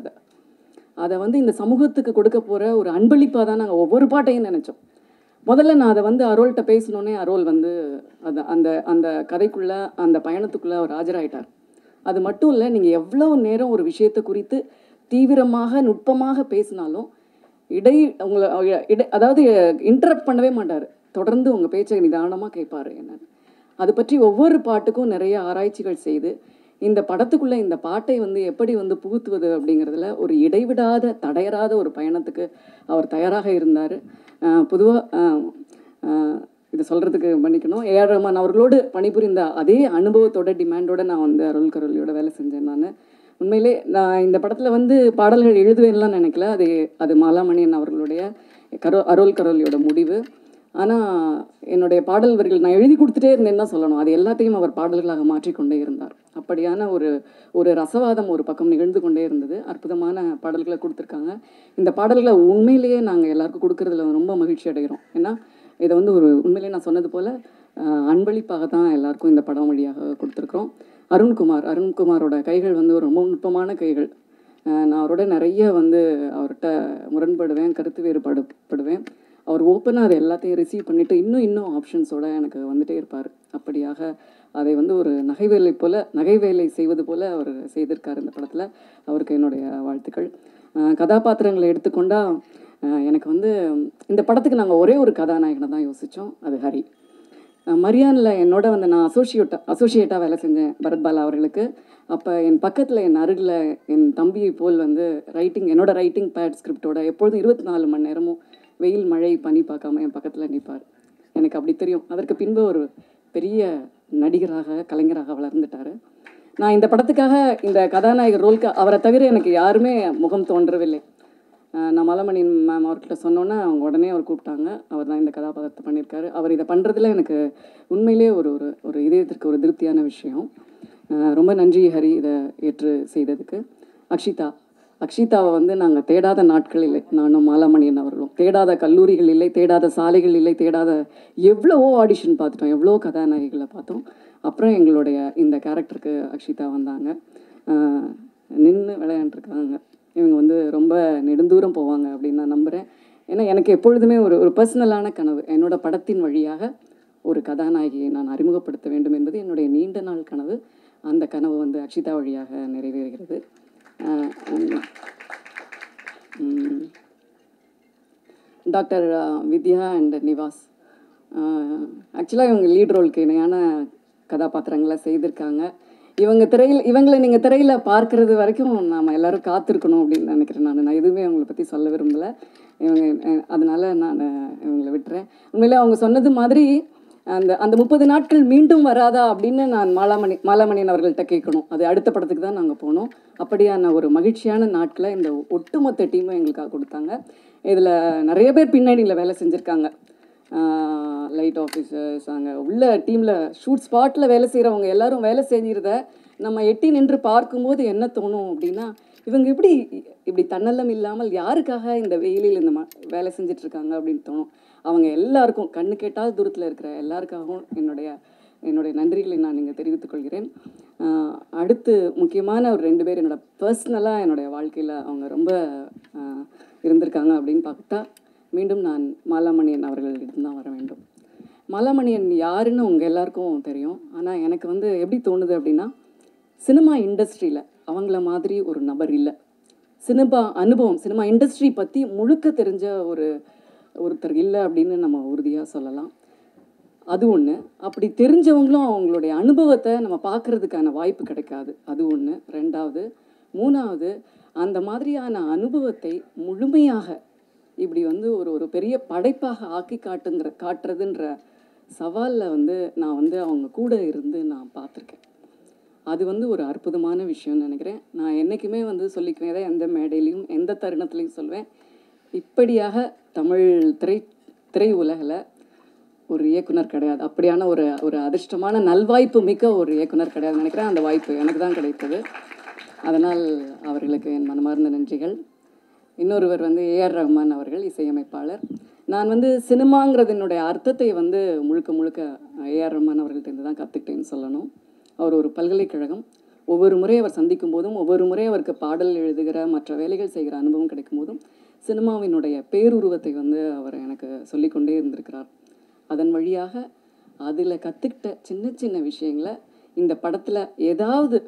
அதை வந்து இந்த சமூகத்துக்கு கொடுக்க போகிற ஒரு அன்பளிப்பாக தான் நாங்கள் ஒவ்வொரு பாட்டையும் நினச்சோம். முதல்ல நான் அதை வந்து அரோல்கிட்ட பேசினோன்னே அரோல் வந்து அந்த அந்த கதைக்குள்ளே அந்த பயணத்துக்குள்ளே அவர் ஆஜராயிட்டார். அது மட்டும் இல்லை, நீங்கள் எவ்வளோ நேரம் ஒரு விஷயத்தை குறித்து தீவிரமாக நுட்பமாக பேசினாலும் அதாவது இன்டரப்ட் பண்ணவே மாட்டார். தொடர்ந்து உங்கள் பேச்சை நிதானமாக கேட்பார். என்னன்னு அது பற்றி ஒவ்வொரு பாட்டுக்கும் நிறைய ஆராய்ச்சிகள் செய்து இந்த படத்துக்குள்ளே இந்த பாட்டை வந்து எப்படி வந்து புகுத்துவது அப்படிங்கிறதுல ஒரு இடைவிடாத தடையறாத ஒரு பயணத்துக்கு அவர் தயாராக இருந்தார். பொதுவாக இதை சொல்கிறதுக்கு மன்னிக்கணும், ஏஆர் ரஹ்மான் அவர்களோடு பணிபுரிந்த அதே அனுபவத்தோட டிமாண்டோட நான் வந்து அருள் கரோலியோட வேலை செஞ்சேன். நான் உண்மையிலே நான் இந்த படத்தில் வந்து பாடல்கள் எழுதுவேன்லாம் நினைக்கல. அது மாலாமணியன் அவர்களுடைய அருள் கரோலியோட முடிவு. ஆனால் என்னுடைய பாடல் வரிகள் நான் எழுதி கொடுத்துட்டே இருந்தேன்னு தான் சொல்லணும். அது எல்லாத்தையும் அவர் பாடல்களாக மாற்றிக்கொண்டே இருந்தார். அப்படியான ஒரு ரசவாதம் ஒரு பக்கம் நிகழ்ந்து கொண்டே இருந்தது. அற்புதமான பாடல்களை கொடுத்துருக்காங்க. இந்த பாடல்களை உண்மையிலேயே நாங்கள் எல்லாருக்கும் கொடுக்குறதுல ரொம்ப மகிழ்ச்சி அடைகிறோம். ஏன்னா இதை வந்து உண்மையிலேயே நான் சொன்னது போல் அன்பளிப்பாக தான் எல்லாருக்கும் இந்த படம் வழியாக கொடுத்துருக்குறோம். அருண்குமாரோட கைகள் வந்து ரொம்ப நுட்பமான கைகள். நான் அவரோட நிறைய வந்து அவர்கிட்ட முரண்படுவேன், கருத்து வேறுபாடுபடுவேன். அவர் ஓப்பனாக அதை எல்லாத்தையும் ரிசீவ் பண்ணிவிட்டு இன்னும் ஆப்ஷன்ஸோடு எனக்கு வந்துகிட்டே இருப்பார். அப்படியாக அதை வந்து ஒரு நகைவேலை செய்வது போல் அவர் செய்திருக்கார் இந்த படத்தில். அவருக்கு என்னுடைய வாழ்த்துக்கள். கதாபாத்திரங்களை எடுத்துக்கொண்டால் எனக்கு வந்து இந்த படத்துக்கு நாங்கள் ஒரே ஒரு கதாநாயகனை தான் யோசித்தோம், அது ஹரி. மரியானில் என்னோட வந்து நான் அசோசியேட்டாக வேலை செஞ்சேன் பரத்பாலா அவர்களுக்கு. அப்போ என் பக்கத்தில் என் அருகில் என் தம்பியை போல் வந்து என்னோட ரைட்டிங் பேட் ஸ்கிரிப்டோட எப்பொழுதும் 24 மணி நேரமும் வெயில் மழை பனி பார்க்காம என் பக்கத்தில் நிற்பார். எனக்கு அப்படி தெரியும். அதற்கு பின்பு ஒரு பெரிய நடிகராக கலைஞராக வளர்ந்துட்டார். நான் இந்த படத்துக்காக இந்த கதாநாயகர் ரோலுக்கு அவரை தவிர எனக்கு யாருமே முகம் தோன்றவில்லை. நான் மாலாமணியன் மேம் அவர்கிட்ட சொன்னோன்னே அவங்க உடனே அவர் கூப்பிட்டாங்க. அவர் தான் இந்த கதாபாத்திரத்தை பண்ணியிருக்காரு. அவர் இதை பண்ணுறதுல எனக்கு உண்மையிலே ஒரு இதயத்திற்கு ஒரு திருப்தியான விஷயம். ரொம்ப நன்றி ஹரி, இதை ஏற்று செய்ததுக்கு. அக்ஷிதா, அக்ஷிதாவை வந்து நாங்கள் தேடாத நாட்கள் இல்லை, நானும் மாலாமணியன் அவர்களும். தேடாத கல்லூரிகள் இல்லை, தேடாத சாலைகள் இல்லை, தேடாத எவ்வளவோ ஆடிஷன் பார்த்துட்டோம், எவ்வளோ கதாநாயகிகளை பார்த்தோம். அப்புறம் எங்களுடைய இந்த கேரக்டருக்கு அக்ஷிதா வந்தாங்க, நின்று விளையாண்டுருக்காங்க. இவங்க வந்து ரொம்ப நெடுந்தூரம் போவாங்க அப்படின்னு நான் நம்புகிறேன். ஏன்னா எனக்கு எப்பொழுதுமே ஒரு பர்சனலான கனவு, என்னோடய படத்தின் வழியாக ஒரு கதாநாயகியை நான் அறிமுகப்படுத்த வேண்டும் என்பது என்னுடைய நீண்ட நாள் கனவு. அந்த கனவு வந்து அக்ஷிதா வழியாக நிறைவேறுகிறது. டாக்டர் வித்யா அண்ட் நிவாஸ் ஆக்சுவலாக இவங்க லீட் ரோலுக்கு இணையான கதாபாத்திரங்களை செய்திருக்காங்க. இவங்களை நீங்கள் திரையில் பார்க்கறது வரைக்கும் நாம் எல்லோரும் காத்திருக்கணும் அப்படின்னு நினைக்கிறேன். நான் எதுவுமே அவங்கள பற்றி சொல்ல விரும்பலை. அதனால் நான் இவங்களை விட்டுறேன். உண்மையிலே அவங்க சொன்னது மாதிரி அந்த 30 நாட்கள் மீண்டும் வராதா அப்படின்னு நான் மாலாமணியன் அவர்கள்ட்ட கேட்கணும். அது அடுத்த படத்துக்கு தான் நாங்கள் போனோம். அப்படியான ஒரு மகிழ்ச்சியான நாட்களை இந்த ஒட்டுமொத்த டீமும் எங்களுக்காக கொடுத்தாங்க. இதில் நிறைய பேர் பின்னணியில் வேலை செஞ்சுருக்காங்க. லைட் ஆஃபீஸர்ஸ், அங்கே உள்ள டீமில் ஷூட் ஸ்பாட்டில் வேலை செய்கிறவங்க எல்லோரும் வேலை செஞ்சிருந்த நம்ம எட்டி நின்று பார்க்கும்போது என்ன தோணும் அப்படின்னா, இவங்க இப்படி தன்னலம் இல்லாமல் யாருக்காக இந்த வெயிலில் இந்த வேலை செஞ்சிட்ருக்காங்க அப்படின்னு தோணும். அவங்க எல்லாருக்கும், கண்ணு கேட்டால் தூரத்தில் இருக்கிற எல்லாருக்காகவும் என்னுடைய நன்றிகளை நான் இங்கே தெரிவித்துக் கொள்கிறேன். அடுத்து முக்கியமான ஒரு 2 பேர் பர்சனலாக என்னுடைய வாழ்க்கையில் அவங்க ரொம்ப இருந்திருக்காங்க அப்படின்னு பார்த்தா, மீண்டும் நான் மாலாமணியன் அவர்களிடம் தான் வர வேண்டும். மாலாமணியன் யாருன்னு உங்கள் எல்லாருக்கும் தெரியும். ஆனால் எனக்கு வந்து எப்படி தோணுது அப்படின்னா, சினிமா இண்டஸ்ட்ரியில் அவங்கள மாதிரி ஒரு நபர் இல்லை. சினிமா இண்டஸ்ட்ரி பற்றி முழுக்க தெரிஞ்ச ஒருத்தர் இல்லை அப்படின்னு நம்ம உறுதியாக சொல்லலாம். அது ஒன்று. அப்படி தெரிஞ்சவங்களும் அவங்களுடைய அனுபவத்தை நம்ம பார்க்குறதுக்கான வாய்ப்பு கிடைக்காது. அது ஒன்று. 2வது 3வது, அந்த மாதிரியான அனுபவத்தை முழுமையாக இப்படி வந்து ஒரு பெரிய படைப்பாக ஆக்கி காட்டுறதுன்ற சவாலில் வந்து நான் வந்து அவங்க கூட இருந்து நான் பார்த்துருக்கேன். அது வந்து ஒரு அற்புதமான விஷயம்னு நினைக்கிறேன். நான் என்றைக்குமே வந்து சொல்லிக்குவேன், எந்த மேடையிலையும் எந்த தருணத்துலையும் சொல்வேன், இப்படியாக தமிழ் திரை உலகில் ஒரு இயக்குனர் கிடையாது. அப்படியான ஒரு அதிர்ஷ்டமான நல்வாய்ப்பு மிக்க ஒரு இயக்குனர் கிடையாதுன்னு நினைக்கிறேன். அந்த வாய்ப்பு எனக்கு தான் கிடைத்தது. அதனால் அவர்களுக்கு என் மனமார்ந்த நன்றிகள். இன்னொருவர் வந்து ஏஆர் ரஹ்மான் அவர்கள், இசையமைப்பாளர். நான் வந்து சினிமாங்கிறதுனுடைய அர்த்தத்தை வந்து முழுக்க ஏஆர் ரஹ்மான் அவர்கள்ட்ட தான் கற்றுக்கிட்டேன்னு சொல்லணும். அவர் ஒரு பல்கலைக்கழகம். ஒவ்வொரு முறை அவர் சந்திக்கும் போதும், ஒவ்வொரு முறை அவருக்கு பாடல் எழுதுகிற மற்ற வேலைகள் செய்கிற அனுபவம் கிடைக்கும் போதும் சினிமாவினுடைய பேருருவத்தை வந்து அவர் எனக்கு சொல்லிக்கொண்டே இருந்திருக்கிறார். அதன் வழியாக அதில் கற்றுக்கிட்ட சின்ன விஷயங்களை இந்த படத்தில் ஏதாவது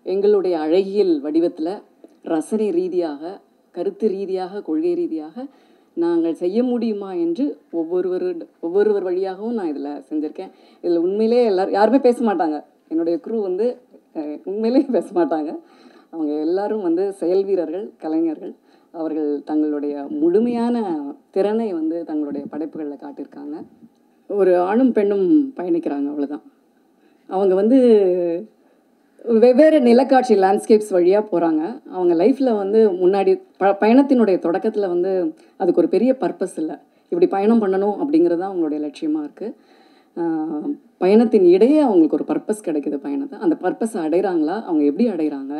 எங்களுடைய அழகியல் வடிவத்தில் ரசனை ரீதியாக, கருத்து ரீதியாக, கொள்கை ரீதியாக நாங்கள் செய்ய முடியுமா என்று ஒவ்வொருவர் வழியாகவும் நான் இதில் செஞ்சுருக்கேன். இதில் உண்மையிலே யாருமே பேச மாட்டாங்க. என்னுடைய குரூ வந்து உண்மையிலே பேச மாட்டாங்க. அவங்க எல்லாரும் வந்து செயல் வீரர்கள், கலைஞர்கள். அவர்கள் தங்களுடைய முழுமையான திறனை வந்து தங்களுடைய படைப்புகளில் காட்டியிருக்காங்க. ஒரு ஆணும் பெண்ணும் பயணிக்கிறாங்க, அவ்வளோதான். அவங்க வந்து வெவ்வேறு நிலக்காட்சி லேண்ட்ஸ்கேப்ஸ் வழியாக போகிறாங்க. அவங்க லைஃப்பில் வந்து முன்னாடி பயணத்தினுடைய தொடக்கத்தில் வந்து அதுக்கு ஒரு பெரிய பர்பஸ் இல்லை. இப்படி பயணம் பண்ணணும் அப்படிங்கிறது தான் அவங்களுடைய லட்சியமாக இருக்குது. பயணத்தின் இடையே அவங்களுக்கு ஒரு பர்பஸ் கிடைக்குது பயணத்தை. அந்த பர்பஸை அடைகிறாங்களா, அவங்க எப்படி அடைகிறாங்க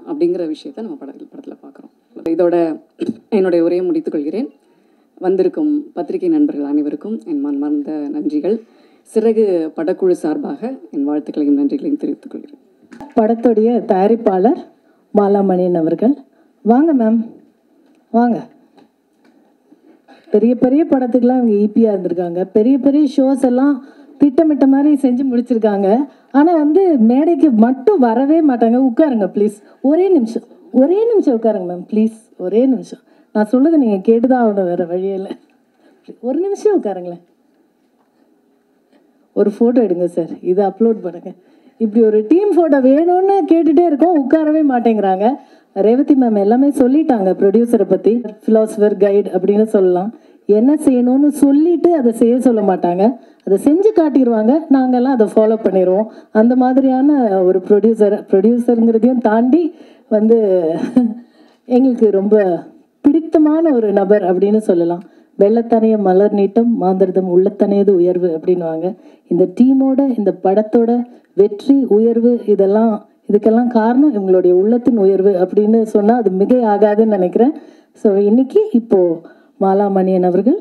அப்படிங்கிற விஷயத்த நம்ம படத்தில் பார்க்குறோம். இதோட என்னுடைய உரையை முடித்துக்கொள்கிறேன். வந்திருக்கும் பத்திரிகை நண்பர்கள் அனைவருக்கும் என் மனமார்ந்த நன்றிகள். சிறகு படக்குழு சார்பாக என் வாழ்த்துக்களையும் நன்றிகளையும் தெரிவித்துக் கொள்கிறேன். படத்துடைய தயாரிப்பாளர் மாலாமணியன் அவர்கள், வாங்க மேம், வாங்க. பெரிய படத்துக்கெலாம் இவங்க ஈபியாக இருந்திருக்காங்க. பெரிய ஷோஸ் எல்லாம் திட்டமிட்ட மாதிரி செஞ்சு முடிச்சிருக்காங்க. ஆனால் வந்து மேடைக்கு மட்டும் வரவே மாட்டாங்க. உட்காருங்க ப்ளீஸ், ஒரே நிமிஷம் உட்காருங்க மேம், ப்ளீஸ், ஒரே நிமிஷம். நான் சொல்லுது நீங்கள் கேட்டுதான் ஆகணும், வேறு வழியில். ஒரு நிமிஷம் உட்காருங்களேன். ஒரு ஃபோட்டோ எடுங்க சார், இதை அப்லோட் பண்ணுங்கள். இப்படி ஒரு டீம் ஃபோட்டோ வேணும்னு கேட்டுகிட்டே இருக்கோம், உட்காரவே மாட்டேங்கிறாங்க. ரேவதி மேம் எல்லாமே சொல்லிட்டாங்க ப்ரொடியூசரை பற்றி. ஃபிலாசபர் கைட் அப்படின்னு சொல்லலாம். என்ன செய்யணும்னு சொல்லிட்டு அதை செய்ய சொல்ல மாட்டாங்க, அதை செஞ்சு காட்டிடுவாங்க. நாங்கள்லாம் அதை ஃபாலோ பண்ணிடுவோம். அந்த மாதிரியான ஒரு ப்ரொடியூசருங்கிறதையும் தாண்டி வந்து எங்களுக்கு ரொம்ப பிடித்தமான ஒரு நபர் அப்படின்னு சொல்லலாம். வெள்ளத்தனைய மலர் நீட்டம், மாந்தர்தம் உள்ளத்தனையது உயர்வு அப்படின்வாங்க. இந்த டீமோட, இந்த படத்தோட வெற்றி, உயர்வு இதெல்லாம் இதுக்கெல்லாம் காரணம் இவங்களுடைய உள்ளத்தின் உயர்வு அப்படின்னு சொன்னால் அது மிகை ஆகாதுன்னு நினைக்கிறேன். ஸோ இன்னைக்கு இப்போது மாலா மணியன் அவர்கள்,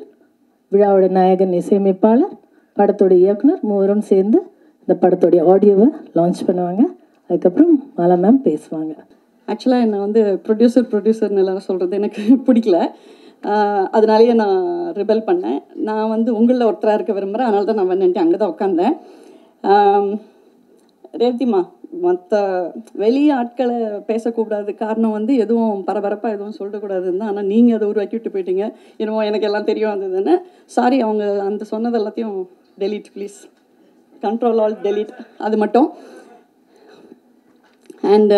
விழாவோட நாயகன், இசையமைப்பாளர், படத்தோட இயக்குனர், மூவரும் சேர்ந்து இந்த படத்தோடைய ஆடியோவை லான்ச் பண்ணுவாங்க. அதுக்கப்புறம் மாலா மேம் பேசுவாங்க. ஆக்சுவலாக என்னை வந்து ப்ரொடியூசர்னு எல்லாரும் சொல்கிறது எனக்கு பிடிக்கல. அதனாலேயே நான் ரிபல் பண்ணேன். நான் வந்து உங்களில் ஒருத்தராக இருக்க விரும்புகிறேன். அதனால தான் நான் வந்துட்டு அங்கே தான் உட்காந்தேன். ரேவதிமா, மற்ற வெளியே ஆட்களை பேசக்கூடாது, காரணம் வந்து எதுவும் பரபரப்பாக எதுவும் சொல்லக்கூடாதுன்னு தான். ஆனால் நீங்கள் அதை உருவாக்கி விட்டு போயிட்டீங்க. என்னமோ எனக்கு எல்லாம் தெரியும் வந்ததுன்னு. சாரி, அவங்க அந்த சொன்னது எல்லாத்தையும் delete please. Control all delete, அது மட்டும். அண்ட்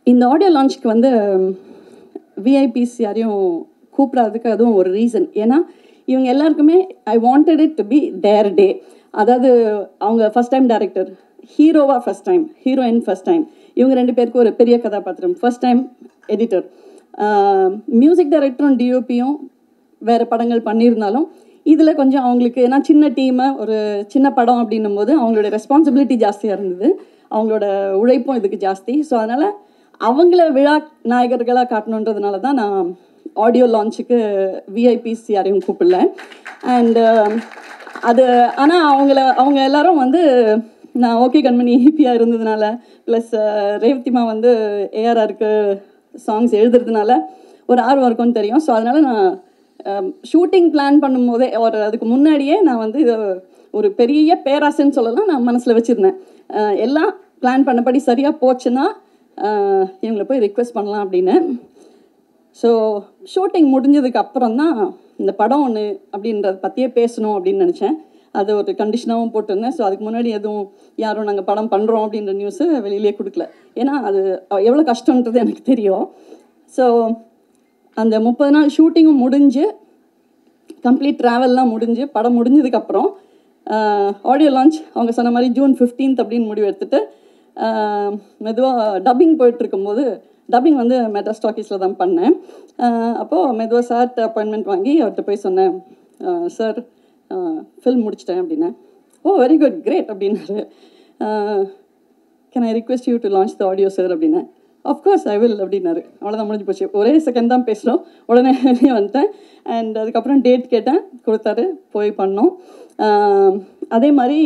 இந்த ஆடியோ லான்ச்சுக்கு வந்து விஐபிஸ் யாரையும் கூப்பிடாததுக்கு அதுவும் ஒரு ரீசன். ஏன்னா இவங்க எல்லாருக்குமே I wanted it to be there day. அதாவது அவங்க ஃபஸ்ட் டைம் டைரக்டர், ஹீரோவாக first time, heroine first time, இவங்க 2 பேருக்கு ஒரு பெரிய கதாபாத்திரம், ஃபஸ்ட் டைம் எடிட்டர், மியூசிக் டைரக்டரும் டிஓபியும் வேறு படங்கள் பண்ணியிருந்தாலும் இதில் கொஞ்சம் அவங்களுக்கு, ஏன்னா சின்ன டீமு, ஒரு சின்ன படம் அப்படின்னும் போது அவங்களோட ரெஸ்பான்சிபிலிட்டி ஜாஸ்தியாக இருந்தது, அவங்களோட உழைப்பும் இதுக்கு ஜாஸ்தி. ஸோ அதனால் அவங்கள விழா நாயகர்களாக காட்டணுன்றதுனால தான் நான் ஆடியோ லான்ச்சுக்கு விஐபிஸ் யாரையும் கூப்பிடல. அண்டு அது ஆனால் அவங்க எல்லாரும் வந்து நான் ஓகே கண்மணி ஹிப்பியாக இருந்ததுனால, ப்ளஸ் ரேவதிமா வந்து ஏஆர்ஆருக்கு சாங்ஸ் எழுதுறதுனால ஒரு ஆர்வம் இருக்கும்னு தெரியும். ஸோ அதனால் நான் ஷூட்டிங் பிளான் பண்ணும்போதே, அதுக்கு முன்னாடியே நான் வந்து இது ஒரு பெரிய பேராசைன்னு சொல்லலாம், நான் மனசில் வச்சுருந்தேன். எல்லாம் பிளான் பண்ணபடி சரியாக போச்சுன்னா இவங்களை போய் ரிக்வெஸ்ட் பண்ணலாம் அப்படின்னு. ஸோ ஷூட்டிங் முடிஞ்சதுக்கு அப்புறம் தான் இந்த படம் ஒன்று அப்படின்றத பற்றியே பேசணும் அப்படின்னு நினச்சேன். அது ஒரு கண்டிஷனாகவும் போட்டிருந்தேன். ஸோ அதுக்கு முன்னாடி எதுவும் யாரும் நாங்கள் படம் பண்ணுறோம் அப்படின்ற நியூஸு வெளியிலே கொடுக்கல. ஏன்னா அது எவ்வளோ கஷ்டன்றது எனக்கு தெரியும். ஸோ அந்த 30 நாள் ஷூட்டிங்கும் முடிஞ்சு, கம்ப்ளீட் ட்ராவல்லாம் முடிஞ்சு, படம் முடிஞ்சதுக்கப்புறம் ஆடியோ லான்ச் அவங்க சொன்ன மாதிரி ஜூன் 15 அப்படின்னு முடிவு எடுத்துகிட்டு மெதுவாக டப்பிங் போயிட்டுருக்கும்போது, டப்பிங் வந்து மெட்ராஸ் டாக்கீஸில் தான் பண்ணேன். அப்போது மெதுவாக சார்ட்ட அப்பாயின்மெண்ட் வாங்கி அவர்கிட்ட போய் சொன்னேன், சார் ஃபில்ம் முடிச்சிட்டேன் அப்படின்னேன். ஓ வெரி குட், கிரேட் அப்படின்னாரு. Can I request you to launch the audio sir அப்படின்னேன். ஆஃப்கோர்ஸ் ஐ வில் அப்படின்னாரு. அவ்வளோதான், முடிஞ்சு போச்சு. ஒரே செகண்ட் தான் பேசுகிறோம், உடனே வந்துட்டேன். அண்ட் அதுக்கப்புறம் டேட் கேட்டேன், கொடுத்தாரு, போய் பண்ணோம். அதே மாதிரி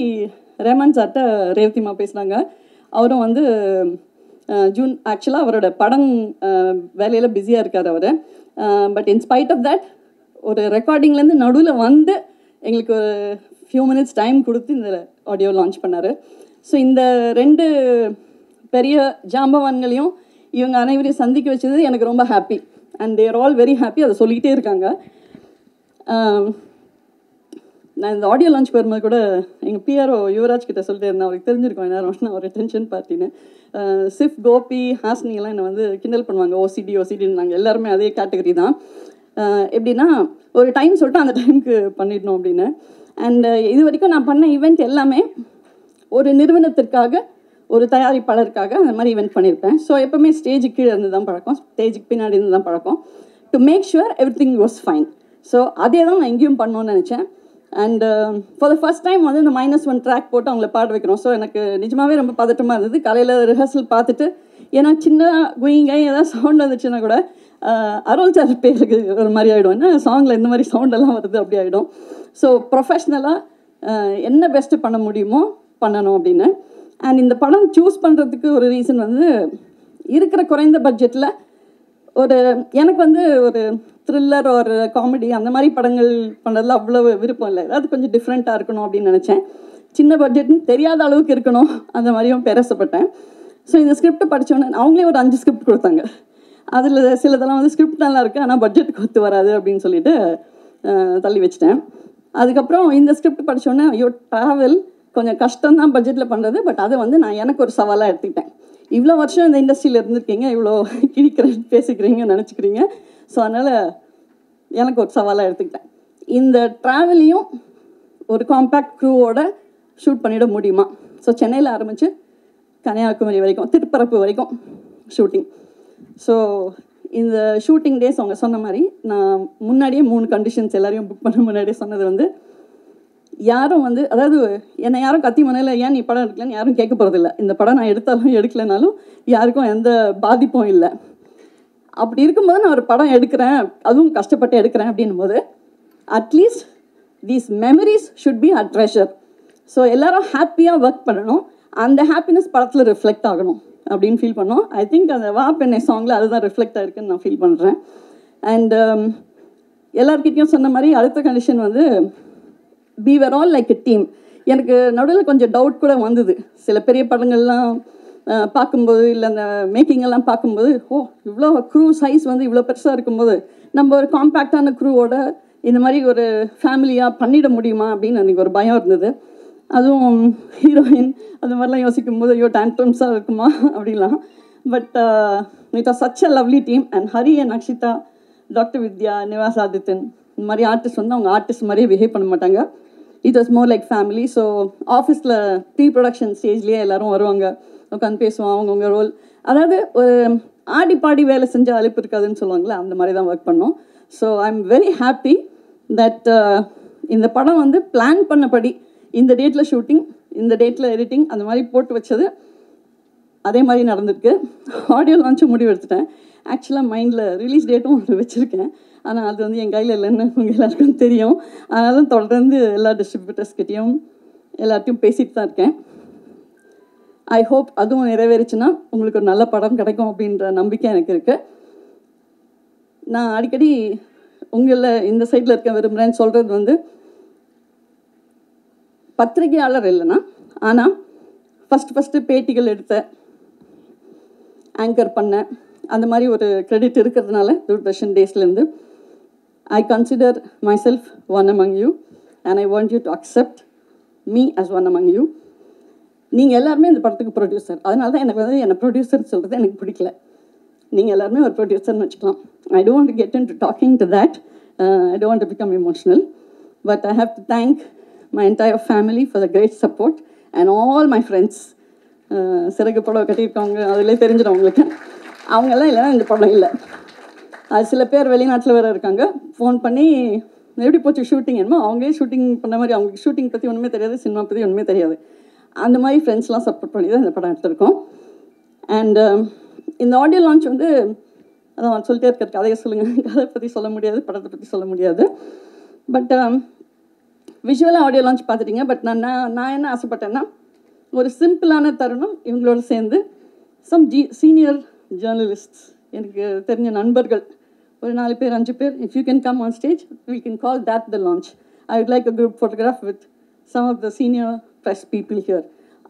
ரேமான் சார்ட்ட ரேவதிமா பேசினாங்க. அவரும் வந்து ஜூன், ஆக்சுவலாக அவரோட படம் வேலையில் பிஸியாக இருக்கார் அவர். பட் இன்ஸ்பைட் ஆஃப் தட் ஒரு ரெக்கார்டிங்லேருந்து நடுவில் வந்து எங்களுக்கு ஒரு ஃபியூ மினிட்ஸ் டைம் கொடுத்து இந்த ஆடியோ லான்ச் பண்ணார். ஸோ இந்த 2 பெரிய ஜாம்பவான்களையும் இவங்க அனைவரையும் சந்திக்க வச்சது எனக்கு ரொம்ப happy. And they're all very happy. அதை சொல்லிக்கிட்டே இருக்காங்க. நான் இந்த ஆடியோ லான்ச் வரும்போது கூட எங்கள் பிஆர்ஓ யுவராஜ் கிட்ட சொல்லிட்டு இருந்தேன், அவருக்கு தெரிஞ்சிருக்கோம் நேரம் நான் ஒரு டென்ஷன் பார்ட்டின்னு. சிஃப், கோபி, ஹாஸ்னி எல்லாம் என்னை வந்து கிண்டல் பண்ணுவாங்க, ஓசிடின்னு. நாங்கள் எல்லாருமே அதே கேட்டகரி தான். எப்படின்னா ஒரு டைம் சொல்லிட்டு அந்த டைமுக்கு பண்ணிடணும் அப்படின்னு. அண்ட் இது வரைக்கும் நான் பண்ண ஈவெண்ட் எல்லாமே ஒரு நிறுவனத்திற்காக, ஒரு தயாரிப்பாளருக்காக அந்த மாதிரி ஈவெண்ட் பண்ணியிருப்பேன். ஸோ எப்போவுமே ஸ்டேஜுக்கு கீழே இருந்து தான் பழக்கம், ஸ்டேஜுக்கு பின்னாடி இருந்து தான் பழக்கம், to make sure everything was fine. So அதே தான் நான் எங்கேயும் பண்ணணும்னு நினச்சேன். And for the first time வந்து இந்த -1 ட்ராக் போட்டு அவங்கள பாட வைக்கிறோம். ஸோ எனக்கு நிஜமாகவே ரொம்ப பதட்டமாக இருந்தது. காலையில் ரிஹர்சல் பார்த்துட்டு, ஏன்னா சின்ன குயிங்க ஏதாவது சவுண்ட் வந்துச்சுன்னா கூட அருள் சார் பேருக்கு ஒரு மாதிரி ஆகிடும், ஏன்னா சாங்கில் இந்த மாதிரி சவுண்டெல்லாம் வருது, அப்படி ஆகிடும். ஸோ ப்ரொஃபஷ்னலாக என்ன பெஸ்ட்டு பண்ண முடியுமோ பண்ணணும் அப்படின்னு. அண்ட் இந்த படம் சூஸ் பண்ணுறதுக்கு ஒரு ரீசன் வந்து, இருக்கிற குறைந்த பட்ஜெட்டில் ஒரு எனக்கு வந்து ஒரு த்ரில்லர் ஒரு காமெடி அந்த மாதிரி படங்கள் பண்ணுறதுல அவ்வளோ விருப்பம் இல்லை. ஏதாவது கொஞ்சம் டிஃப்ரெண்ட்டாக இருக்கணும் அப்படின்னு நினச்சேன். சின்ன பட்ஜெட்னு தெரியாத அளவுக்கு இருக்கணும், அந்த மாதிரியும் பேரசப்பட்டேன். ஸோ இந்த ஸ்கிரிப்ட் படித்தோன்னே அவங்களே ஒரு 5 ஸ்கிரிப்ட் கொடுத்தாங்க. அதில் சிலதெல்லாம் வந்து ஸ்கிரிப்ட் நல்லா இருக்குது, ஆனால் பட்ஜெட்டுக்கு ஒத்து வராது அப்படின்னு சொல்லிட்டு தள்ளி வச்சிட்டேன். அதுக்கப்புறம் இந்த ஸ்கிரிப்ட் படித்தோன்னே, ஐயோ ட்ராவல் கொஞ்சம் கஷ்டம்தான் பட்ஜெட்டில் பண்ணுறது, பட் அதை வந்து நான் எனக்கு ஒரு சவாலாக எடுத்துக்கிட்டேன். இவ்வளோ வருஷம் இந்த இண்டஸ்ட்ரியில் இருந்திருக்கீங்க, இவ்வளோ பேசிக்கிறீங்க நினச்சிக்கிறீங்க. ஸோ அதனால் எனக்கு ஒரு சவாலாக எடுத்துக்கிட்டேன். இந்த ட்ராவலையும் ஒரு காம்பேக்ட் க்ரூவோட ஷூட் பண்ணிட முடியுமா? ஸோ சென்னையில் ஆரம்பித்து கன்னியாகுமரி வரைக்கும், திருப்பரப்பு வரைக்கும் ஷூட்டிங். ஸோ இந்த ஷூட்டிங் டேஸ் அவங்க சொன்ன மாதிரி நான் முன்னாடியே 3 கண்டிஷன்ஸ் எல்லாரையும் புக் பண்ண முன்னாடியே சொன்னது வந்து, யாரும் வந்து அதாவது என்னை யாரும் கத்தி மனையில் ஏன் நீ படம் எடுக்கலன்னு யாரும் கேட்க போகிறதில்ல. இந்த படம் நான் எடுத்தாலும் எடுக்கலைனாலும் யாருக்கும் எந்த பாதிப்பும் இல்லை. அப்படி இருக்கும்போது நான் ஒரு படம் எடுக்கிறேன், அதுவும் கஷ்டப்பட்டு எடுக்கிறேன் அப்படின்னும் போது at least these memories should be a treasure. So எல்லாரும் ஹாப்பியாக ஒர்க் பண்ணணும், அந்த ஹாப்பினஸ் படத்தில் ரிஃப்ளெக்ட் ஆகணும் அப்படின்னு ஃபீல் பண்ணோம். ஐ திங்க் அந்த வா பெண்ணை சாங்கில் அதுதான் ரிஃப்ளெக்ட் ஆகிருக்குன்னு நான் ஃபீல் பண்ணுறேன். அண்ட் எல்லார்கிட்டையும் சொன்ன மாதிரி அடுத்த கண்டிஷன் வந்து we were all like a team. எனக்கு நடுவில் கொஞ்சம் டவுட் கூட வந்தது. சில பெரிய படங்கள்லாம் பார்க்கும்போது இல்லை அந்த மேக்கிங்கெல்லாம் பார்க்கும்போது இவ்வளோ க்ரூ சைஸ் வந்து இவ்வளோ பெருசாக இருக்கும்போது நம்ம ஒரு காம்பேக்டான க்ரூவோட இந்த மாதிரி ஒரு ஃபேமிலியாக பண்ணிட முடியுமா அப்படின்னு எனக்கு ஒரு பயம் இருந்தது. அதுவும் ஹீரோயின் அந்த மாதிரிலாம் யோசிக்கும் போது ஐயோ டேண்ட்ரம்ஸாக இருக்குமா அப்படிலாம். But it was such a lovely team. And Hari and Akshitha, doctor Vidya, Nivas Adithan, இந்த மாதிரி ஆர்டிஸ்ட் வந்து அவங்க ஆர்டிஸ்ட் மாதிரியே பிஹேவ் பண்ண மாட்டாங்க. It was more like family. So ஆஃபீஸில் ப்ரீ ப்ரொடக்ஷன் ஸ்டேஜ்லேயே எல்லோரும் வருவாங்க, உட்காந்து பேசுவோம், அவங்கவுங்க ரோல். அதாவது ஒரு ஆடி பாடி வேலை செஞ்சால் அழைப்பு இருக்காதுன்னு சொல்லுவாங்களே, அந்த மாதிரி தான் ஒர்க் பண்ணோம். So I am very happy that இந்த படம் வந்து பிளான் பண்ணபடி இந்த டேட்டில் ஷூட்டிங், இந்த டேட்டில் எடிட்டிங் அந்த மாதிரி போட்டு வச்சது அதே மாதிரி நடந்திருக்கு. ஆடியோ லான்ச்சும் முடிவு எடுத்துட்டேன். ஆக்சுவலாக மைண்டில் ரிலீஸ் டேட்டும் ஒன்று வச்சுருக்கேன், ஆனால் அது வந்து என் கையில் இல்லைன்னு உங்கள் எல்லாருக்கும் தெரியும். அதனால தொடர்ந்து எல்லா டிஸ்ட்ரிபியூட்டர்ஸ்கிட்டையும் எல்லாத்தையும் பேசிட்டு தான் இருக்கேன். ஐ ஹோப் அதுவும் நிறைவேறிச்சுன்னா உங்களுக்கு ஒரு நல்ல படம் கிடைக்கும் அப்படின்ற நம்பிக்கை எனக்கு இருக்குது. நான் அடிக்கடி உங்களில் இந்த சைடில் இருக்க விரும்புகிறேன்னு சொல்கிறது வந்து பத்திரிகையாளர் இல்லைன்னா, ஆனால் ஃபஸ்ட்டு பேட்டிகள் எடுத்த, ஆங்கர் பண்ண, அந்த மாதிரி ஒரு கிரெடிட் இருக்கிறதுனால தூர்தர்ஷன் டேஸ்லேருந்து I consider myself one among you and I want you to accept me as one among you. நீங்கள் எல்லாருமே இந்த படத்துக்கு ப்ரொடியூசர். அதனால தான் எனக்கு வந்து என்னை ப்ரொடியூசர் சொல்கிறது எனக்கு பிடிக்கல. நீங்கள் எல்லாருமே ஒரு ப்ரொடியூசர்னு வச்சுக்கலாம். I don't want to get into talking to that. I don't want to become emotional. But I have to thank my entire family for the great support and all my friends. சிறகு படம் கட்டியிருக்கவங்க அதிலே தெரிஞ்சிடும் அவங்களுக்கு. அவங்கெல்லாம் இல்லைன்னா இந்த படம் இல்லை. அது சில பேர் வெளிநாட்டில் வேறு இருக்காங்க. ஃபோன் பண்ணி எப்படி போச்சு ஷூட்டிங் என்னமோ அவங்களே ஷூட்டிங் பண்ண மாதிரி, அவங்களுக்கு ஷூட்டிங் பற்றி ஒன்றுமே தெரியாது, சினிமா பற்றி ஒன்றுமே தெரியாது. அந்த மாதிரி ஃப்ரெண்ட்ஸ்லாம் சப்போர்ட் பண்ணி தான் இந்த படம் எடுத்திருக்கோம். அண்ட் இந்த ஆடியோ லான்ச் வந்து அதான் சொல்லிட்டே இருக்கிற கதையை சொல்லுங்கள், கதை பற்றி சொல்ல முடியாது, படத்தை பற்றி சொல்ல முடியாது. பட் விஷுவலாக ஆடியோ லான்ச் பார்த்துட்டீங்க. பட் நான் என்ன ஆசைப்பட்டேன்னா, ஒரு சிம்பிளான தருணம் இவங்களோட சேர்ந்து சம் சீனியர் ஜேர்னலிஸ்ட்ஸ், எனக்கு தெரிஞ்ச நண்பர்கள் ஒரு 4 பேர் 5 பேர், if you can come on stage we can call that the launch. I would like a group photograph with some of the senior press people here.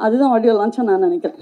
அதுதான் ஆடியோ லான்ச்சாக நான் நினைக்கிறேன்.